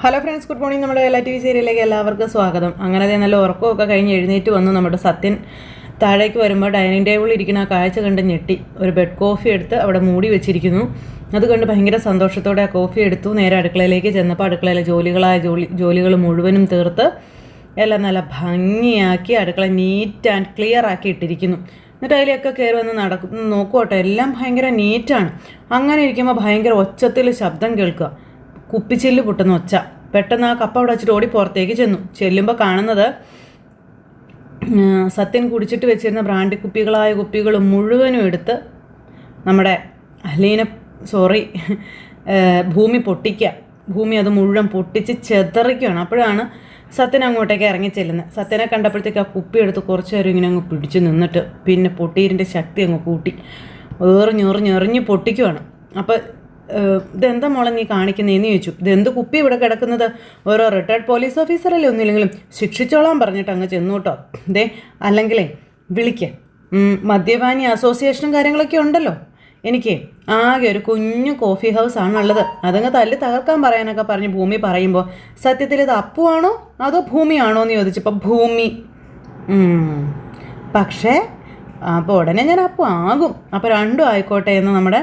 Hello friends, good morning. നമ്മുടെ എല്ലാ T V സീരിയലിലേക്ക് എല്ലാവർക്കും സ്വാഗതം. അങ്ങനെ നല്ല ഉറക്കമൊക്കെ കഴിഞ്ഞ് എഴുന്നേറ്റ് വന്ന് നമ്മുടെ സത്യൻ താഴേക്ക് വരുമ്പോൾ ഡൈനിങ് ടേബിളിൽ ഇരിക്കുന്ന ആ കാഴ്ച കണ്ട് ഞെട്ടി. ഒരു ബെഡ് കോഫി എടുത്ത് അവിടെ മൂടി വെച്ചിരിക്കുന്നു. അത് കണ്ട് ഭയങ്കര സന്തോഷത്തോടെ ആ കോഫി എടുത്തു. നേരെ അടുക്കളയിലേക്ക് ചെന്നപ്പോൾ അടുക്കളയിലെ ജോലികൾ മുഴുവനും തീർത്ത് എല്ലാം നല്ല ഭംഗിയാക്കി അടുക്കള നീറ്റ് ആൻഡ് ക്ലിയർ ആക്കി ഇട്ടിരിക്കുന്നു. എന്നിട്ട് അതിലൊക്കെ കയറി വന്ന് നോക്കുവട്ടെ, എല്ലാം ഭയങ്കര നീറ്റാണ്. അങ്ങനെ ഇരിക്കുമ്പോൾ ഭയങ്കര ഒച്ചത്തിൽ ശബ്ദം കേൾക്കുക, കുപ്പിച്ചില്ല് പൊട്ടുന്ന ഒച്ച. പെട്ടെന്ന് ആ കപ്പ അവിടെ വെച്ചിട്ട് ഓടി പുറത്തേക്ക് ചെല്ലുമ്പോൾ കാണുന്നത് സത്യൻ കുടിച്ചിട്ട് വെച്ചിരുന്ന ബ്രാൻഡി കുപ്പികൾ മുഴുവനും എടുത്ത് നമ്മുടെ ഭൂമി അത് മുഴുവൻ പൊട്ടിച്ച് ചെതറിക്കുകയാണ്. അപ്പോഴാണ് സത്യൻ അങ്ങോട്ടേക്ക് ഇറങ്ങി ചെല്ലുന്നത്. സത്യനെ കണ്ടപ്പോഴത്തേക്ക് ആ കുപ്പി എടുത്ത് കുറച്ച് നേരം ഇങ്ങനെ അങ്ങ് പിടിച്ച് നിന്നിട്ട് പിന്നെ പൊട്ടീരിൻ്റെ ശക്തി അങ്ങ് കൂട്ടി എറിഞ്ഞ് പൊട്ടിക്കുവാണ്. അപ്പോൾ ഇതെന്താ മോളെ നീ കാണിക്കുന്നതെന്ന് ചോദിച്ചു. ഇതെന്ത് കുപ്പി ഇവിടെ കിടക്കുന്നത്? ഓരോ റിട്ടയർഡ് പോലീസ് ഓഫീസറല്ലേ, ഒന്നുമില്ലെങ്കിലും ശിക്ഷിച്ചോളാൻ പറഞ്ഞിട്ട് അങ്ങ് ചെന്നു കേട്ടോ. അല്ലെങ്കിലേ വിളിക്ക്, മദ്യപാനി അസോസിയേഷനും കാര്യങ്ങളൊക്കെ ഉണ്ടല്ലോ. എനിക്ക് ആകെ ഒരു കുഞ്ഞു കോഫി ഹൗസ് ആണുള്ളത്, അതങ്ങ് തല്ലി തകർക്കാൻ പറയാനൊക്കെ പറഞ്ഞ് ഭൂമി പറയുമ്പോൾ സത്യത്തിൽ ഇത് അപ്പുവാണോ അതോ ഭൂമിയാണോ എന്ന് ചോദിച്ചപ്പോൾ ഭൂമി. പക്ഷേ അപ്പോൾ ഉടനെ ഞാൻ അപ്പു ആകും, അപ്പോൾ രണ്ടും ആയിക്കോട്ടെ എന്ന് നമ്മുടെ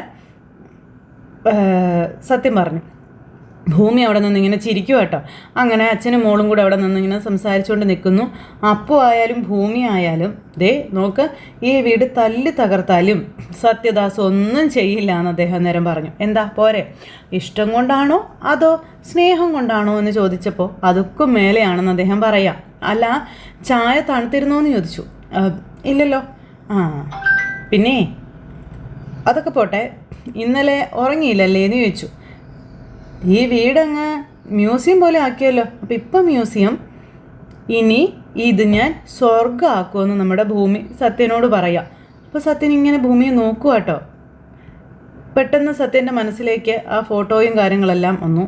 സത്യം പറഞ്ഞു. ഭൂമി അവിടെ നിന്ന് ഇങ്ങനെ ചിരിക്കും കേട്ടോ. അങ്ങനെ അച്ഛനും മോളും കൂടെ അവിടെ നിന്ന് ഇങ്ങനെ സംസാരിച്ചുകൊണ്ട് നിൽക്കുന്നു. അപ്പു ആയാലും ഭൂമി ആയാലും നോക്ക്, ഈ വീട് തല്ലി തകർത്താലും സത്യദാസ് ഒന്നും ചെയ്യില്ല എന്ന് അദ്ദേഹം നേരം പറഞ്ഞു. എന്താ പോരെ, ഇഷ്ടം കൊണ്ടാണോ അതോ സ്നേഹം കൊണ്ടാണോ എന്ന് ചോദിച്ചപ്പോൾ അതൊക്കെ മേലെയാണെന്ന് അദ്ദേഹം പറയാം. അല്ല, ചായ തണുത്തിരുന്നോ എന്ന് ചോദിച്ചു. ഇല്ലല്ലോ. പിന്നെ അതൊക്കെ പോട്ടെ, ഇന്നലെ ഉറങ്ങിയില്ലല്ലേ എന്ന് ചോദിച്ചു. ഈ വീടങ്ങ് മ്യൂസിയം പോലെ ആക്കിയല്ലോ, അപ്പം ഇപ്പം മ്യൂസിയം, ഇനി ഇത് ഞാൻ സ്വർഗ്ഗമാക്കുമെന്ന് നമ്മുടെ ഭൂമി സത്യനോട് പറയാം. അപ്പോൾ സത്യൻ ഇങ്ങനെ ഭൂമിയെ നോക്കുക കേട്ടോ. പെട്ടെന്ന് സത്യൻ്റെ മനസ്സിലേക്ക് ആ ഫോട്ടോയും കാര്യങ്ങളെല്ലാം വന്നു.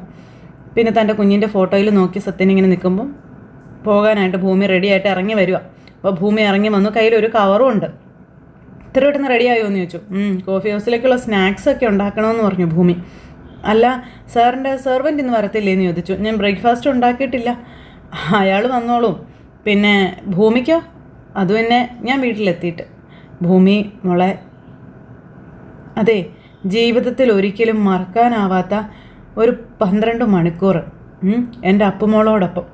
പിന്നെ തൻ്റെ കുഞ്ഞിൻ്റെ ഫോട്ടോയിൽ നോക്കി സത്യൻ ഇങ്ങനെ നിൽക്കുമ്പം പോകാനായിട്ട് ഭൂമി റെഡിയായിട്ട് ഇറങ്ങി വരിക. അപ്പോൾ ഭൂമി ഇറങ്ങി വന്നു, കയ്യിലൊരു കവറും ഉണ്ട്. ഇത്ര പെട്ടെന്ന് റെഡിയായോ എന്ന് ചോദിച്ചു. കോഫി ഹൗസിലേക്കുള്ള സ്നാക്സൊക്കെ ഉണ്ടാക്കണമെന്ന് പറഞ്ഞു ഭൂമി. അല്ല, സാറിൻ്റെ സെർവൻ്റ് ഇന്ന് വരത്തില്ലേ എന്ന് ചോദിച്ചു. ഞാൻ ബ്രേക്ക്ഫാസ്റ്റ് ഉണ്ടാക്കിയിട്ടില്ല, അയാൾ വന്നോളും. പിന്നെ ഭൂമിക്കോ? അത് പിന്നെ ഞാൻ വീട്ടിലെത്തിയിട്ട്. ഭൂമി മോളെ, അതെ, ജീവിതത്തിൽ ഒരിക്കലും മറക്കാനാവാത്ത ഒരു 12 മണിക്കൂർ എൻ്റെ അപ്പുമോളോടൊപ്പം,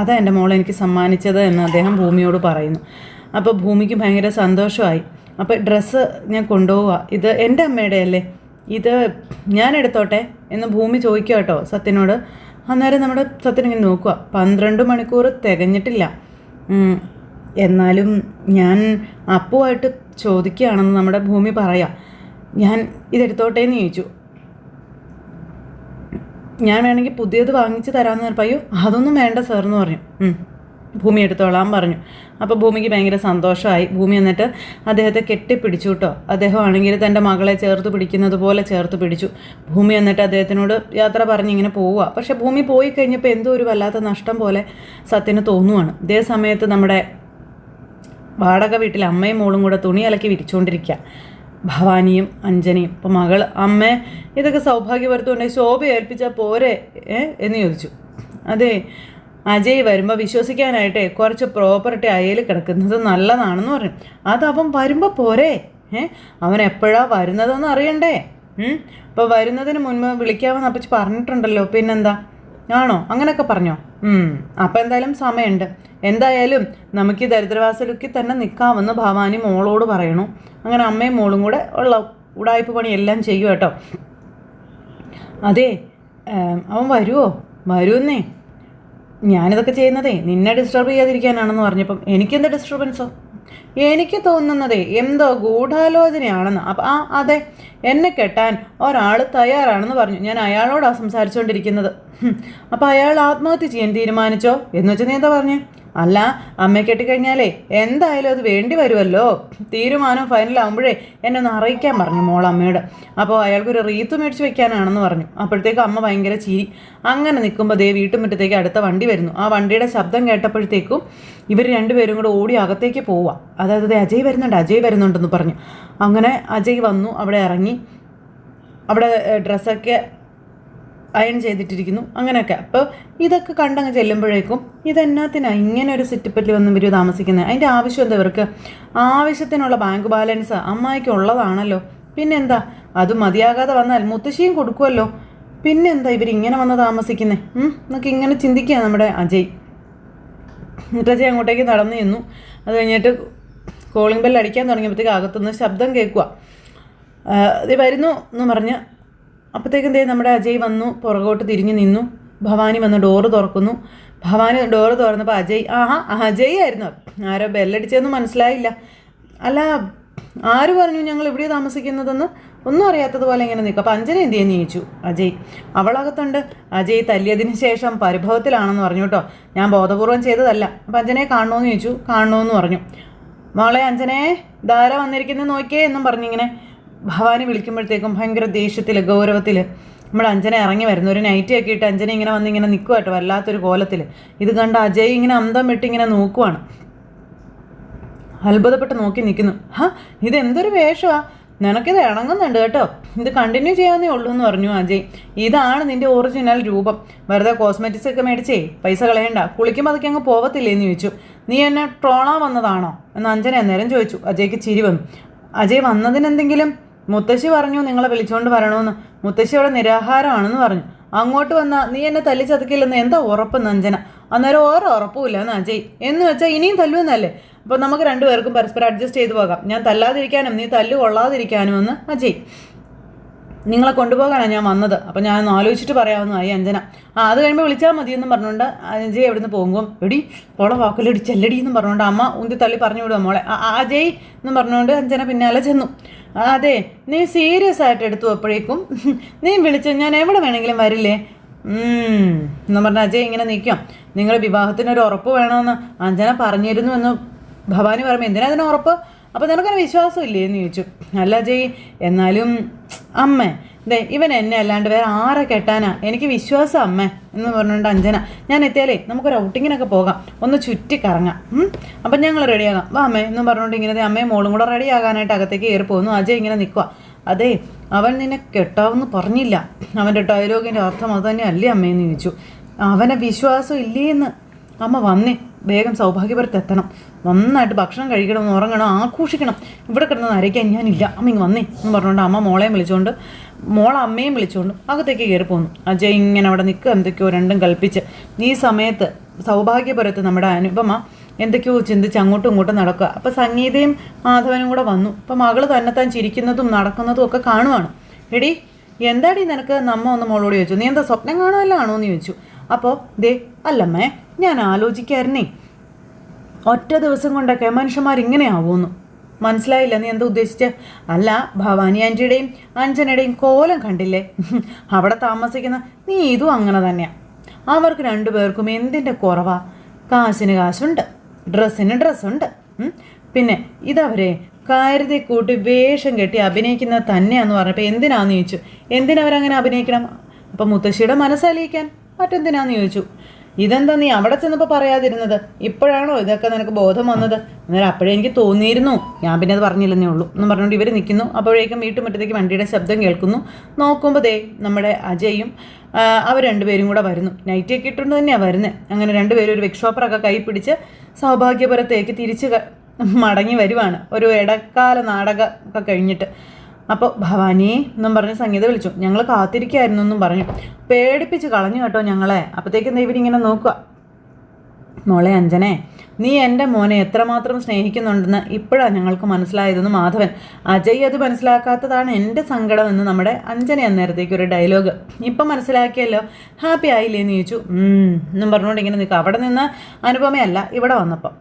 അതാ എൻ്റെ മോളെ എനിക്ക് സമ്മാനിച്ചത് എന്ന് അദ്ദേഹം ഭൂമിയോട് പറയുന്നു. അപ്പോൾ ഭൂമിക്ക് ഭയങ്കര സന്തോഷമായി. അപ്പോൾ ഡ്രസ്സ് ഞാൻ കൊണ്ടുപോവുക, ഇത് എൻ്റെ അമ്മയുടെ അല്ലേ, ഇത് ഞാൻ എടുത്തോട്ടെ എന്ന് ഭൂമി ചോദിക്കുക കേട്ടോ സത്യനോട്. അന്നേരം നമ്മുടെ സത്യൻ ഇങ്ങനെ നോക്കുക, 12 മണിക്കൂർ തികഞ്ഞിട്ടില്ല, എന്നാലും ഞാൻ അപ്പുമായിട്ട് ചോദിക്കുകയാണെന്ന് നമ്മുടെ ഭൂമി പറയാം. ഞാൻ ഇതെടുത്തോട്ടെ എന്ന് ചോദിച്ചു. ഞാൻ വേണമെങ്കിൽ പുതിയത് വാങ്ങിച്ച് തരാമെന്ന് പറഞ്ഞപ്പോൾ അയ്യോ അതൊന്നും വേണ്ട സാറെന്ന് പറഞ്ഞു. ഭൂമി എടുത്തോളാൻ പറഞ്ഞു. അപ്പോൾ ഭൂമിക്ക് ഭയങ്കര സന്തോഷമായി. ഭൂമി എന്നിട്ട് അദ്ദേഹത്തെ കെട്ടിപ്പിടിച്ചു കേട്ടോ. അദ്ദേഹം ആണെങ്കിൽ തൻ്റെ മകളെ ചേർത്ത് പിടിക്കുന്നത് പോലെ ചേർത്ത് പിടിച്ചു. ഭൂമി എന്നിട്ട് അദ്ദേഹത്തിനോട് യാത്ര പറഞ്ഞ് ഇങ്ങനെ പോവുക. പക്ഷേ ഭൂമി പോയി കഴിഞ്ഞപ്പോൾ എന്തോ ഒരു വല്ലാത്ത നഷ്ടം പോലെ സത്യന് തോന്നുവാണ്. ഇതേ സമയത്ത് നമ്മുടെ വാടക വീട്ടിൽ അമ്മയും മോളും കൂടെ തുണി അലക്കി വിരിച്ചുകൊണ്ടിരിക്കുക, ഭവാനിയും അഞ്ജനയും. അപ്പോൾ മകൾ, അമ്മേ ഇതൊക്കെ സൗഭാഗ്യപരത്തുണ്ടെങ്കിൽ ശോഭ ഏൽപ്പിച്ചാൽ പോരെ എന്ന് ചോദിച്ചു. അതെ, അജയ് വരുമ്പോൾ വിശ്വസിക്കാനായിട്ടേ കുറച്ച് പ്രോപ്പർട്ടി അയൽ കിടക്കുന്നത് നല്ലതാണെന്ന് പറഞ്ഞു. അത് അവൻ വരുമ്പോൾ പോരെ, അവൻ എപ്പോഴാണ് വരുന്നതെന്ന് അറിയണ്ടേ. അപ്പോൾ വരുന്നതിന് മുൻപ് വിളിക്കാമെന്ന് അപ്പച്ചി പറഞ്ഞിട്ടുണ്ടല്ലോ, പിന്നെന്താ, ആണോ അങ്ങനെയൊക്കെ പറഞ്ഞോ? അപ്പം എന്തായാലും സമയമുണ്ട്. എന്തായാലും നമുക്ക് ഈ ദരിദ്രവാസലൊക്കെ തന്നെ നിൽക്കാമെന്ന് ഭവാനി മോളോട് പറയണു. അങ്ങനെ അമ്മയും മോളും കൂടെ ഉള്ള ഉടായ്പ പണിയെല്ലാം ചെയ്യും കേട്ടോ. അതെ, അവൻ വരുമെന്നേ. ഞാനിതൊക്കെ ചെയ്യുന്നതേ നിന്നെ ഡിസ്റ്റർബ് ചെയ്യാതിരിക്കാനാണെന്ന് പറഞ്ഞപ്പം എനിക്കെന്താ ഡിസ്റ്റർബൻസോ? എനിക്ക് തോന്നുന്നതേ എന്തോ ഗൂഢാലോചനയാണെന്ന്. അപ്പം അതെ, എന്നെ കെട്ടാൻ ഒരാൾ തയ്യാറാണെന്ന് പറഞ്ഞു. ഞാൻ അയാളോടാണ് സംസാരിച്ചുകൊണ്ടിരിക്കുന്നത്. അപ്പോൾ അയാൾ ആത്മഹത്യ ചെയ്യാൻ തീരുമാനിച്ചോ എന്ന് വെച്ചാൽ നീ എന്താ പറഞ്ഞേ? അല്ല, അമ്മയെ കെട്ടിക്കഴിഞ്ഞാലേ എന്തായാലും അത് വേണ്ടി വരുമല്ലോ, തീരുമാനം ഫൈനലാകുമ്പോഴേ എന്നെ ഒന്ന് അറിയിക്കാൻ പറഞ്ഞു മോളമ്മയോട്. അപ്പോൾ അയാൾക്കൊരു റീത്ത് മേടിച്ച് വെക്കാനാണെന്ന് പറഞ്ഞു. അപ്പോഴത്തേക്ക് അമ്മ ഭയങ്കര ചിരി. അങ്ങനെ നിൽക്കുമ്പോൾ വീട്ടുമുറ്റത്തേക്ക് അടുത്ത വണ്ടി വരുന്നു. ആ വണ്ടിയുടെ ശബ്ദം കേട്ടപ്പോഴത്തേക്കും ഇവർ രണ്ടുപേരും കൂടെ ഓടി അകത്തേക്ക് പോവുക. അതായത് അജയ് വരുന്നുണ്ടെന്ന് പറഞ്ഞു. അങ്ങനെ അജയ് വന്നു, അവിടെ ഇറങ്ങി. അവിടെ ഡ്രസ്സൊക്കെ അയൺ ചെയ്തിട്ടിരിക്കുന്നു അങ്ങനെയൊക്കെ. അപ്പോൾ ഇതൊക്കെ കണ്ടങ്ങ് ചെല്ലുമ്പോഴേക്കും ഇതെന്നാത്തിനാണ് ഇങ്ങനെ ഒരു സെറ്റപ്പിൽ വന്ന് ഇവർ താമസിക്കുന്നത്? അതിൻ്റെ ആവശ്യം എന്താ ഇവർക്ക്? ആവശ്യത്തിനുള്ള ബാങ്ക് ബാലൻസ് അമ്മായിക്ക് ഉള്ളതാണല്ലോ, പിന്നെന്താ? അത് മതിയാകാതെ വന്നാൽ മുത്തശ്ശിയും കൊടുക്കുമല്ലോ, പിന്നെന്താ ഇവരിങ്ങനെ വന്ന് താമസിക്കുന്നത്? എന്നൊക്കെ ഇങ്ങനെ ചിന്തിക്കുക നമ്മുടെ അജയ്. എന്നിട്ട് അജയ് അങ്ങോട്ടേക്ക് നടന്നു ചെന്നു. അത് കഴിഞ്ഞിട്ട് കോളിംഗ് ബെൽ അടിക്കാൻ തുടങ്ങിയപ്പോഴത്തേക്ക് അകത്തുനിന്ന് ശബ്ദം കേൾക്കുക. ഇത് വരുന്നു എന്ന് പറഞ്ഞ് അപ്പോഴത്തേക്കും എന്തേ നമ്മുടെ അജയ് വന്നു, പുറകോട്ട് തിരിഞ്ഞു നിന്നു. ഭവാനി വന്ന് ഡോറ് തുറക്കുന്നു. ഭവാനി ഡോറ് തുറന്നപ്പോൾ അജയ് ആയിരുന്നു. ആരോ ബെല്ലടിച്ചതെന്ന് മനസ്സിലായില്ല. അല്ല, ആര് പറഞ്ഞു ഞങ്ങൾ ഇവിടെ താമസിക്കുന്നതെന്ന്? ഒന്നും അറിയാത്തതുപോലെ ഇങ്ങനെ നിൽക്കും. അപ്പോൾ അഞ്ജന എന്ത് ചെയ്യുന്നു ചോദിച്ചു അജയ്. അവളകത്തുണ്ട്. അജയ് തല്ലിയതിന് ശേഷം പരിഭവത്തിലാണെന്ന് പറഞ്ഞു കേട്ടോ. ഞാൻ ബോധപൂർവം ചെയ്തതല്ല. അപ്പോൾ അഞ്ജനയെ കാണണമെന്ന് ചോദിച്ചു. കാണണമെന്ന് പറഞ്ഞു. മോളെ അഞ്ജനെ, ധാര വന്നിരിക്കുന്നത് നോക്കിയേ എന്നും പറഞ്ഞിങ്ങനെ ഭവാനി വിളിക്കുമ്പോഴത്തേക്കും ഭയങ്കര ദേഷ്യത്തിൽ ഗൗരവത്തിൽ നമ്മുടെ അഞ്ജന ഇറങ്ങി വരുന്നു. ഒരു നൈറ്റി ഒക്കെ ഇട്ട് അഞ്ജന ഇങ്ങനെ വന്നിങ്ങനെ നിൽക്കുക കേട്ടോ, വല്ലാത്തൊരു കോലത്തിൽ. ഇത് കണ്ട് അജയ് ഇങ്ങനെ അന്തം വിട്ടിങ്ങനെ നോക്കുവാണ്, അത്ഭുതപ്പെട്ട് നോക്കി നിൽക്കുന്നു. ഇതെന്തൊരു വേഷമാ, നിനക്കിത് ഇണങ്ങുന്നുണ്ട് കേട്ടോ, ഇത് കണ്ടിന്യൂ ചെയ്യാവുന്നേ ഉള്ളൂ എന്ന് പറഞ്ഞു അജയ്. ഇതാണ് നിൻ്റെ ഒറിജിനൽ രൂപം. വെറുതെ കോസ്മെറ്റിക്സ് ഒക്കെ മേടിച്ചേ പൈസ കളയണ്ട, കുളിക്കുമ്പോൾ അതൊക്കെ അങ്ങ് പോവത്തില്ലേ എന്ന് ചോദിച്ചു. നീ എന്നെ ട്രോളാൻ വന്നതാണോ എന്ന് അഞ്ജന അന്നേരം ചോദിച്ചു. അജയ്ക്ക് ചിരി വന്നു. അജയ് വന്നതിനെന്തെങ്കിലും? മുത്തശ്ശി പറഞ്ഞു നിങ്ങളെ വിളിച്ചുകൊണ്ട് വരണമെന്ന്. മുത്തശ്ശി അവിടെ നിരാഹാരമാണെന്ന് പറഞ്ഞു. അങ്ങോട്ട് വന്നാൽ നീ എന്നെ തല്ലി ചതക്കില്ലെന്ന് എന്താ ഉറപ്പെന്ന് അഞ്ജന. അന്നേരം ഓരോ ഉറപ്പുമില്ല എന്ന് അജയ്. എന്ന് വെച്ചാൽ ഇനിയും തല്ലുമെന്നല്ലേ? അപ്പോൾ നമുക്ക് രണ്ടുപേർക്കും പരസ്പരം അഡ്ജസ്റ്റ് ചെയ്തു പോകാം. ഞാൻ തല്ലാതിരിക്കാനും നീ തല്ലു കൊള്ളാതിരിക്കാനും എന്ന് അജയ്. നിങ്ങളെ കൊണ്ടുപോകാനാണ് ഞാൻ വന്നത്, അപ്പോൾ ഞാൻ ആലോചിച്ചിട്ട് പറയാമെന്നായി അഞ്ജന. അത് കഴിയുമ്പോൾ വിളിച്ചാൽ മതിയെന്നും പറഞ്ഞുകൊണ്ട് അജയ് എവിടെ നിന്ന് പോകുമ്പോൾ എടി പോളെ വാക്കലടി ചെല്ലടി എന്നും പറഞ്ഞുകൊണ്ട് അമ്മ ഉന്തി തള്ളി പറഞ്ഞു വിടുക മോളെ. അജയ് എന്നും പറഞ്ഞുകൊണ്ട് അഞ്ജന പിന്നാലെ ചെന്നു. അതെ, നീ സീരിയസ് ആയിട്ട് എടുത്തു അപ്പോഴേക്കും നീ വിളിച്ചു ഞാൻ എവിടെ വേണമെങ്കിലും വരില്ലേ എന്ന് പറഞ്ഞ അജയ് ഇങ്ങനെ നിൽക്കാം. നിങ്ങളുടെ വിവാഹത്തിനൊരു ഉറപ്പ് വേണമെന്ന് അഞ്ജന പറഞ്ഞിരുന്നു എന്ന് ഭവാനി പറയുമ്പോൾ എന്തിനാ അതിന് ഉറപ്പ്? അപ്പോൾ നിനക്കൊരു വിശ്വാസമില്ലേ എന്ന് ചോദിച്ചു. അല്ല അജയ്, എന്നാലും അമ്മേ ഇവൻ എന്നെ അല്ലാണ്ട് വേറെ ആരെ കെട്ടാനാ? എനിക്ക് വിശ്വാസം അമ്മേ എന്ന് പറഞ്ഞുകൊണ്ട് അഞ്ജന. ഞാൻ എത്തിയാലേ നമുക്കൊരു ഔട്ടിങ്ങിനൊക്കെ പോകാം, ഒന്ന് ചുറ്റിക്കറങ്ങാം, അപ്പം ഞങ്ങൾ റെഡിയാകാം വാ അമ്മേ എന്നും പറഞ്ഞുകൊണ്ട് ഇങ്ങനെ അമ്മയും മോളും കൂടെ റെഡിയാകാനായിട്ട് അകത്തേക്ക് കയറി പോകുന്നു. അജയ് ഇങ്ങനെ നിൽക്കുക. അതെ, അവൻ നിന്നെ കെട്ടാവെന്ന് പറഞ്ഞില്ല. അവൻ്റെ ഡയലോഗിൻ്റെ അർത്ഥം അത് തന്നെ അല്ലേ അമ്മയെന്ന് ചോദിച്ചു. അവനെ വിശ്വാസം ഇല്ലേന്ന്. അമ്മ വന്നേ, വേഗം സൗഭാഗ്യപുരത്ത് എത്തണം, നന്നായിട്ട് ഭക്ഷണം കഴിക്കണം, ഉറങ്ങണം, ആഘോഷിക്കണം. ഇവിടെ കിടന്ന് നരയ്ക്കാൻ ഞാനില്ല, അമ്മ ഇങ്ങ് വന്നേ എന്ന് പറഞ്ഞുകൊണ്ട് അമ്മ മോളെയും വിളിച്ചുകൊണ്ട് അമ്മയും വിളിച്ചുകൊണ്ട് അകത്തേക്ക് കയറി പോന്നു. അജയ് ഇങ്ങനെ അവിടെ നിൽക്കുക, എന്തൊക്കെയോ രണ്ടും കൽപ്പിച്ച്. ഈ സമയത്ത് സൗഭാഗ്യപുരത്ത് നമ്മുടെ അനുപമ എന്തൊക്കെയോ ചിന്തിച്ച് അങ്ങോട്ടും ഇങ്ങോട്ടും നടക്കുക. അപ്പോൾ സംഗീതയും മാധവനും കൂടെ വന്നു. അപ്പോൾ മകള് തന്നെത്താൻ ചിരിക്കുന്നതും നടക്കുന്നതും ഒക്കെ കാണുവാണ്. എടി എന്താടി നിനക്ക് നമ്മ ഒന്ന് മോളോട് ചോദിച്ചു, നീ എന്താ സ്വപ്നം കാണുമല്ലോ ആണോ എന്ന് ചോദിച്ചു. അപ്പോൾ അല്ലമ്മേ, ഞാൻ ആലോചിക്കായിരുന്നേ, ഒറ്റ ദിവസം കൊണ്ടൊക്കെ മനുഷ്യന്മാരിങ്ങനെ ആവുമെന്ന്. മനസ്സിലായില്ല നീ എന്താ ഉദ്ദേശിച്ച്? അല്ല, ഭവാനി ആൻറ്റിയുടെയും അഞ്ജനയുടെയും കോലം കണ്ടില്ലേ? അവിടെ താമസിക്കുന്ന നീ ഇതും അങ്ങനെ തന്നെയാണ്. അവർക്ക് രണ്ടുപേർക്കും എന്തിൻ്റെ കുറവാ? കാശിന് കാശുണ്ട്, ഡ്രസ്സിന് ഡ്രസ്സുണ്ട്. പിന്നെ ഇതവരെ കരുതി കൂട്ടി വേഷം കെട്ടി അഭിനയിക്കുന്നത് തന്നെയാന്ന് പറഞ്ഞപ്പോൾ എന്തിനാന്ന് ചോദിച്ചു. എന്തിനവരങ്ങനെ അഭിനയിക്കണം? അപ്പം മുത്തശ്ശിയുടെ മനസ്സലിയിക്കാൻ, മറ്റെന്തിനാന്ന് ചോദിച്ചു. ഇതെന്താ നീ അവിടെ ചെന്നപ്പോൾ പറയാതിരുന്നത്? ഇപ്പോഴാണോ ഇതൊക്കെ നിനക്ക് ബോധം വന്നത്? അന്നേരം അപ്പോഴേ എനിക്ക് തോന്നിയിരുന്നു, ഞാൻ പിന്നെ അത് പറഞ്ഞില്ലെന്നേ ഉള്ളൂ എന്ന് പറഞ്ഞുകൊണ്ട് ഇവർ നിൽക്കുന്നു. അപ്പോഴേക്കും വീട്ടുമുറ്റത്തേക്ക് വണ്ടിയുടെ ശബ്ദം കേൾക്കുന്നു. നോക്കുമ്പോൾ നമ്മുടെ അജയും അവർ രണ്ടുപേരും കൂടെ വരുന്നു. നൈറ്റിയൊക്കെ ഇട്ടുകൊണ്ട് തന്നെയാണ് വരുന്നത്. അങ്ങനെ രണ്ടുപേരും ഒരു വെക്ഷോപ്പറൊക്കെ കൈ പിടിച്ച് സൗഭാഗ്യപുരത്തേക്ക് തിരിച്ച് മടങ്ങി വരുവാണ്, ഒരു ഇടക്കാല നാടകം ഒക്കെ കഴിഞ്ഞിട്ട്. അപ്പോൾ ഭവാനി എന്നും പറഞ്ഞ് സംഗീത വിളിച്ചു. ഞങ്ങൾ കാത്തിരിക്കായിരുന്നു എന്നും പറഞ്ഞു. പേടിപ്പിച്ച് കളഞ്ഞു കേട്ടോ ഞങ്ങളെ. അപ്പോഴത്തേക്കും ഇവരിങ്ങനെ നോക്കുക. മോളെ അഞ്ജനെ, നീ എൻ്റെ മോനെ എത്രമാത്രം സ്നേഹിക്കുന്നുണ്ടെന്ന് ഇപ്പോഴാണ് ഞങ്ങൾക്ക് മനസ്സിലായതെന്ന് മാധവൻ. അജയ് അത് മനസ്സിലാക്കാത്തതാണ് എൻ്റെ സങ്കടം എന്ന് നമ്മുടെ അഞ്ജന അന്നേരത്തേക്ക് ഒരു ഡയലോഗ്. ഇപ്പം മനസ്സിലാക്കിയല്ലോ, ഹാപ്പി ആയില്ലേ എന്ന് ചോദിച്ചു. എന്നും പറഞ്ഞുകൊണ്ട് ഇങ്ങനെ നിൽക്കുക. അവിടെ നിന്ന് അനുപമയല്ല ഇവിടെ വന്നപ്പം,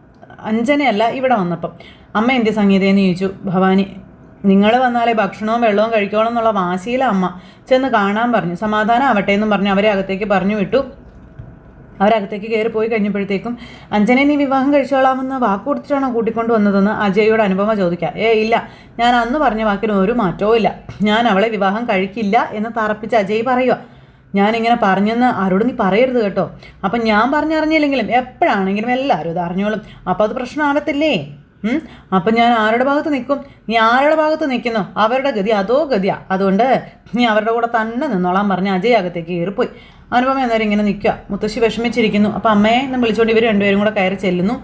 അഞ്ജനയല്ല ഇവിടെ വന്നപ്പം. അമ്മ എന്ത് സംഗീതയെന്ന് ചോദിച്ചു ഭവാനി. നിങ്ങൾ വന്നാലേ ഭക്ഷണവും വെള്ളവും കഴിക്കണം എന്നുള്ള വാശിയിലെ അമ്മ. ചെന്ന് കാണാൻ പറഞ്ഞു, സമാധാനം ആവട്ടെ എന്നും പറഞ്ഞ് അവരെ അകത്തേക്ക് പറഞ്ഞു വിട്ടു. അവരകത്തേക്ക് കയറി പോയി കഴിഞ്ഞപ്പോഴത്തേക്കും അഞ്ജനെ നീ വിവാഹം കഴിച്ചോളാമെന്ന് വാക്ക് കൊടുത്തിട്ടാണോ കൂട്ടിക്കൊണ്ട് വന്നതെന്ന് അജയോട് അനുപമ ചോദിക്കാം. ഇല്ല, ഞാൻ അന്ന് പറഞ്ഞ വാക്കിന് ഒരു മാറ്റവും ഇല്ല. ഞാൻ അവളെ വിവാഹം കഴിക്കില്ല എന്ന് തറപ്പിച്ച് അജയ് പറയുക. ഞാനിങ്ങനെ പറഞ്ഞെന്ന് ആരോട് നീ പറയരുത് കേട്ടോ. അപ്പം ഞാൻ പറഞ്ഞറിഞ്ഞില്ലെങ്കിലും എപ്പോഴാണെങ്കിലും എല്ലാവരും ഇത് അറിഞ്ഞോളും. അപ്പോൾ അത് പ്രശ്നമാകത്തില്ലേ അപ്പം ഞാൻ ആരുടെ ഭാഗത്ത് നിൽക്കും? നീ ആരുടെ ഭാഗത്ത് നിൽക്കുന്നോ അവരുടെ ഗതി അതോ ഗതിയാ, അതുകൊണ്ട് നീ അവരുടെ കൂടെ തന്നെ നിന്നോളാൻ പറഞ്ഞ് അജയ് അകത്തേക്ക് കയറിപ്പോയി. അനുപമ അന്നേരം ഇങ്ങനെ നിൽക്കുക, മുത്തശ്ശി വിഷമിച്ചിരിക്കുന്നു. അപ്പം അമ്മയെ എന്ന് വിളിച്ചുകൊണ്ട് ഇവർ രണ്ടുപേരും കൂടെ കയറി ചെല്ലുന്നു.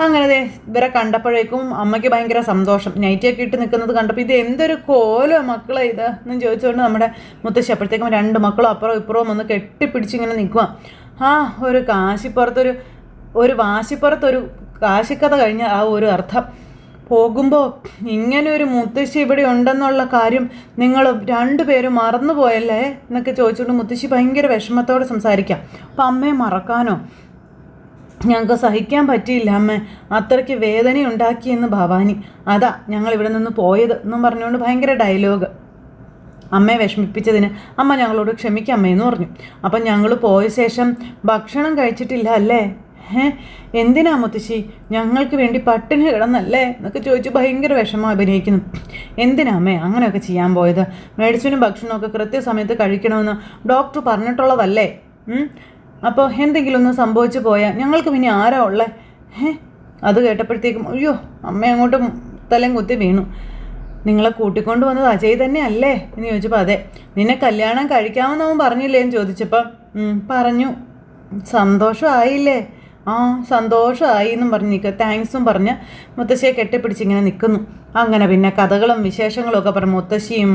അങ്ങനെ ഇവരെ കണ്ടപ്പോഴേക്കും അമ്മയ്ക്ക് ഭയങ്കര സന്തോഷം. നൈറ്റിയൊക്കെ ഇട്ട് നിൽക്കുന്നത് കണ്ടപ്പോൾ ഇത് എന്തൊരു കോലോ മക്കളെ ഇത് എന്നും ചോദിച്ചുകൊണ്ട് നമ്മുടെ മുത്തശ്ശി അപ്പോഴത്തേക്കും 2 മക്കളും അപ്പുറവും ഇപ്പുറവും ഒന്ന് കെട്ടിപ്പിടിച്ചിങ്ങനെ നിൽക്കുക. ഒരു ഒരു വാശിപ്പുറത്തൊരു കാശിക്കഥ കഴിഞ്ഞ ആ ഒരു അർത്ഥം. പോകുമ്പോൾ ഇങ്ങനെ ഒരു മുത്തശ്ശി ഇവിടെ ഉണ്ടെന്നുള്ള കാര്യം നിങ്ങൾ 2 പേരും മറന്നുപോയല്ലേ എന്നൊക്കെ ചോദിച്ചുകൊണ്ട് മുത്തശ്ശി ഭയങ്കര വിഷമത്തോടെ സംസാരിക്കാം. അപ്പം അമ്മയെ മറക്കാനോ? ഞങ്ങൾക്ക് സഹിക്കാൻ പറ്റിയില്ല അമ്മ, അത്രയ്ക്ക് വേദനയുണ്ടാക്കിയെന്ന് ഭവാനി, അതാ ഞങ്ങൾ ഇവിടെ നിന്ന് പോയത് എന്നും പറഞ്ഞുകൊണ്ട് ഭയങ്കര ഡയലോഗ്. അമ്മയെ വിഷമിപ്പിച്ചതിന് അമ്മ ഞങ്ങളോട് ക്ഷമിക്കാം അമ്മയെന്ന് പറഞ്ഞു. അപ്പം ഞങ്ങൾ പോയ ശേഷം ഭക്ഷണം കഴിച്ചിട്ടില്ല അല്ലേ? എന്തിനാ മുത്തശ്ശി ഞങ്ങൾക്ക് വേണ്ടി പട്ടിണി കിടന്നല്ലേ എന്നൊക്കെ ചോദിച്ച് ഭയങ്കര വിഷമം അഭിനയിക്കുന്നു. എന്തിനാ അമ്മേ അങ്ങനെയൊക്കെ ചെയ്യാൻ പോയത്? മെഡിസിനും ഭക്ഷണമൊക്കെ കൃത്യസമയത്ത് കഴിക്കണമെന്ന് ഡോക്ടർ പറഞ്ഞിട്ടുള്ളതല്ലേ? അപ്പോൾ എന്തെങ്കിലും ഒന്ന് സംഭവിച്ചു പോയാൽ ഞങ്ങൾക്ക് പിന്നെ ആരാ ഉള്ളേ? അത് കേട്ടപ്പോഴത്തേക്കും അയ്യോ അമ്മ അങ്ങോട്ട് തലയും കുത്തി വീണു. നിങ്ങളെ കൂട്ടിക്കൊണ്ട് വന്നത് അജയ് തന്നെ അല്ലേ എന്ന് ചോദിച്ചപ്പോൾ അതെ. നിന്നെ കല്യാണം കഴിക്കാമെന്ന് അവൻ പറഞ്ഞില്ലേ എന്ന് ചോദിച്ചപ്പം പറഞ്ഞു. സന്തോഷമായില്ലേ? സന്തോഷമായി എന്നും പറഞ്ഞ് നിൽക്കുക, താങ്ക്സും പറഞ്ഞ് മുത്തശ്ശിയെ കെട്ടിപ്പിടിച്ചിങ്ങനെ നിൽക്കുന്നു. അങ്ങനെ പിന്നെ കഥകളും വിശേഷങ്ങളും ഒക്കെ പറഞ്ഞ് മുത്തശ്ശിയും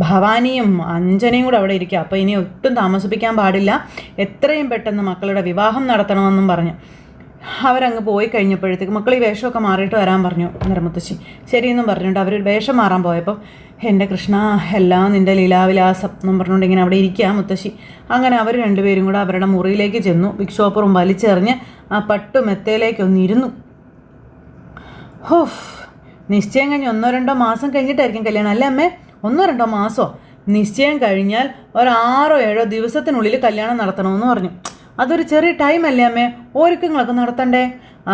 ഭവാനിയും അഞ്ജനയും കൂടെ അവിടെ ഇരിക്കുക. അപ്പോൾ ഇനി ഒട്ടും താമസിപ്പിക്കാൻ പാടില്ല, എത്രയും പെട്ടെന്ന് മക്കളുടെ വിവാഹം നടത്തണമെന്നും പറഞ്ഞു അവരങ്ങ് പോയി കഴിഞ്ഞപ്പോഴത്തേക്ക് മക്കൾ ഈ വേഷമൊക്കെ മാറിയിട്ട് വരാൻ പറഞ്ഞു. അന്നേരം മുത്തശ്ശി ശരിയെന്നും പറഞ്ഞുകൊണ്ട് അവർ വേഷം മാറാൻ പോയപ്പോൾ എൻ്റെ കൃഷ്ണ എല്ലാം നിൻ്റെ ലീലാവിലാസം എന്നും പറഞ്ഞുകൊണ്ട് ഇങ്ങനെ അവിടെ ഇരിക്കുക മുത്തശ്ശി. അങ്ങനെ അവർ 2 പേരും കൂടെ അവരുടെ മുറിയിലേക്ക് ചെന്നു. ബിഗ് ഷോപ്പറും വലിച്ചെറിഞ്ഞ് ആ പട്ടുമെത്തയിലേക്കൊന്നിരുന്നു. നിശ്ചയം കഴിഞ്ഞ് 1-2 മാസം കഴിഞ്ഞിട്ടായിരിക്കും കല്യാണം അല്ലേ അമ്മേ? 1-2 മാസമോ? നിശ്ചയം കഴിഞ്ഞാൽ ഒരു 6-7 ദിവസത്തിനുള്ളിൽ കല്യാണം നടത്തണമെന്ന് പറഞ്ഞു. അതൊരു ചെറിയ ടൈം അല്ലേ അമ്മേ? ഒരുക്കങ്ങളൊക്കെ നടത്തണ്ടേ?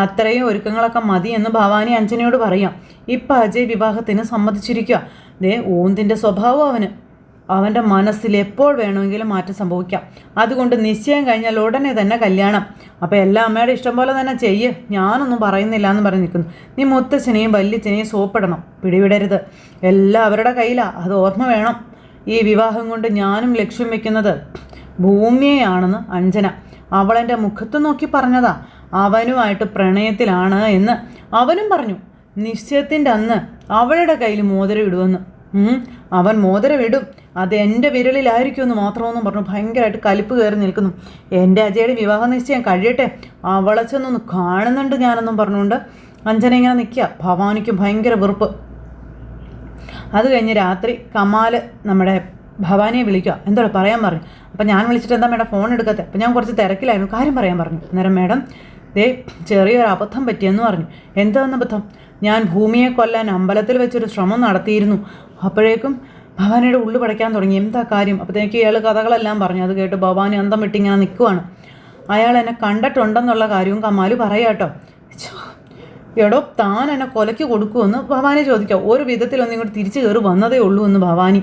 അത്രയും ഒരുക്കങ്ങളൊക്കെ മതി എന്ന് ഭവാനി അഞ്ജനയോട് പറയാം. ഇപ്പം അജയ് വിവാഹത്തിന് സമ്മതിച്ചിരിക്കുക. ഓന്തിൻ്റെ സ്വഭാവം അവൻ്റെ മനസ്സിൽ എപ്പോൾ വേണമെങ്കിലും മാറ്റം സംഭവിക്കാം. അതുകൊണ്ട് നിശ്ചയം കഴിഞ്ഞാൽ ഉടനെ തന്നെ കല്യാണം. അപ്പോൾ എല്ലാ അമ്മയുടെ ഇഷ്ടം പോലെ തന്നെ ചെയ്യ്, ഞാനൊന്നും പറയുന്നില്ല എന്ന് പറഞ്ഞ് നിൽക്കുന്നു. നീ മുത്തച്ഛനെയും വല്യച്ഛനെയും സോപ്പിടണം, പിടിവിടരുത്, എല്ലാം അവരുടെ കയ്യിലാണ്, അത് ഓർമ്മ വേണം. ഈ വിവാഹം കൊണ്ട് ഞാനും ലക്ഷ്യം വെക്കുന്നത് ഭൂമിയെയാണെന്ന് അഞ്ജന അവളെൻ്റെ മുഖത്ത് നോക്കി പറഞ്ഞതാ. അവനുമായിട്ട് പ്രണയത്തിലാണ് എന്ന് അവനും പറഞ്ഞു. നിശ്ചയത്തിൻ്റെ അന്ന് അവളുടെ കയ്യിൽ മോതിരം ഇടുമെന്ന്. അവൻ മോതിരം ഇടും, അത് എൻ്റെ വിരലിലായിരിക്കുമെന്ന് മാത്രമെന്നും പറഞ്ഞു ഭയങ്കരമായിട്ട് കലിപ്പ് കയറി നിൽക്കുന്നു. എൻ്റെ അജയുടെ വിവാഹ നിശ്ചയം കഴിയട്ടെ, അവളെ ചെന്നൊന്ന് കാണുന്നുണ്ട് ഞാനെന്നും പറഞ്ഞുകൊണ്ട് അഞ്ജന ഇങ്ങനെ നിൽക്കുക. ഭവാനിക്കും ഭയങ്കര വെറുപ്പ്. അത് കഴിഞ്ഞ് രാത്രി കമാൽ നമ്മുടെ ഭവാനിയെ വിളിക്കുക. എന്തോ പറയാൻ പറഞ്ഞു. അപ്പം ഞാൻ വിളിച്ചിട്ട് എന്താ മേഡം ഫോൺ എടുക്കാത്ത? അപ്പം ഞാൻ കുറച്ച് തിരക്കിലായിരുന്നു, കാര്യം പറയാൻ പറഞ്ഞു. അന്നേരം മേഡം ചെറിയൊരു അബദ്ധം പറ്റിയെന്ന് പറഞ്ഞു. എന്താണെന്ന് അബദ്ധം? ഞാൻ ഭൂമിയെ കൊല്ലാൻ അമ്പലത്തിൽ വെച്ചൊരു ശ്രമം നടത്തിയിരുന്നു. അപ്പോഴേക്കും ഭവാനിയുടെ ഉള്ളു പടയ്ക്കാൻ തുടങ്ങി. എന്താ കാര്യം? അപ്പോഴത്തേക്ക് ഇയാൾ കഥകളെല്ലാം പറഞ്ഞു. അത് കേട്ട് ഭവാനി അന്തം വിട്ടിങ്ങനെ നിൽക്കുവാണ്. അയാൾ എന്നെ കണ്ടിട്ടുണ്ടെന്നുള്ള കാര്യവും കമാല് പറയാട്ടോ. എടോ താൻ എന്നെ കൊലയ്ക്ക് കൊടുക്കുമെന്ന് ഭവാനി ചോദിക്കാം. ഒരു വിധത്തിലൊന്നും ഇങ്ങോട്ട് തിരിച്ചു കയറി വന്നതേ ഉള്ളൂ എന്ന് ഭവാനി.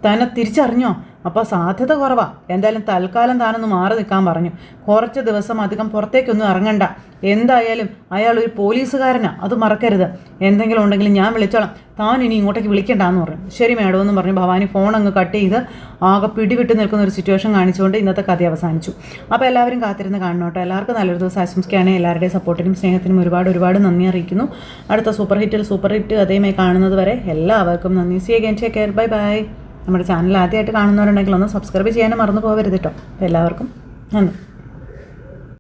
തന്നെ തിരിച്ചറിഞ്ഞോ? അപ്പോൾ സാധ്യത കുറവാ. എന്തായാലും തൽക്കാലം താനൊന്ന് മാറി നിൽക്കാൻ പറഞ്ഞു. കുറച്ച് ദിവസം അധികം പുറത്തേക്കൊന്നും ഇറങ്ങണ്ട. എന്തായാലും അയാൾ ഒരു പോലീസുകാരനാണ്, അത് മറക്കരുത്. എന്തെങ്കിലും ഉണ്ടെങ്കിൽ ഞാൻ വിളിച്ചോളാം, താൻ ഇനി ഇങ്ങോട്ടേക്ക് വിളിക്കണ്ടെന്ന് പറഞ്ഞു. ശരി മേഡം എന്ന് പറഞ്ഞു ഭവാനി ഫോൺ അങ്ങ് കട്ട് ചെയ്ത് ആകെ പിടിവിട്ട് നിൽക്കുന്ന ഒരു സിറ്റുവേഷൻ കാണിച്ചുകൊണ്ട് ഇന്നത്തെ കഥ അവസാനിച്ചു. അപ്പോൾ എല്ലാവരും കാത്തിരുന്ന് കാണണോട്ടോ. എല്ലാവർക്കും നല്ലൊരു ദിവസം ആശംസിക്കുകയാണ്. എല്ലാവരുടെയും സപ്പോർട്ടിനും സ്നേഹത്തിനും ഒരുപാട് നന്ദി അറിയിക്കുന്നു. അടുത്ത സൂപ്പർ ഹിറ്റ് അതേമായി കാണുന്നത് വരെ എല്ലാവർക്കും നന്ദി. C again, take care, bye bye. നമ്മുടെ ചാനൽ ആദ്യമായിട്ട് കാണുന്നവരുണ്ടെങ്കിൽ ഒന്ന് സബ്സ്ക്രൈബ് ചെയ്യാനും മറന്നു പോകരുത് കേട്ടോ. അപ്പോൾ എല്ലാവർക്കും നന്ദി.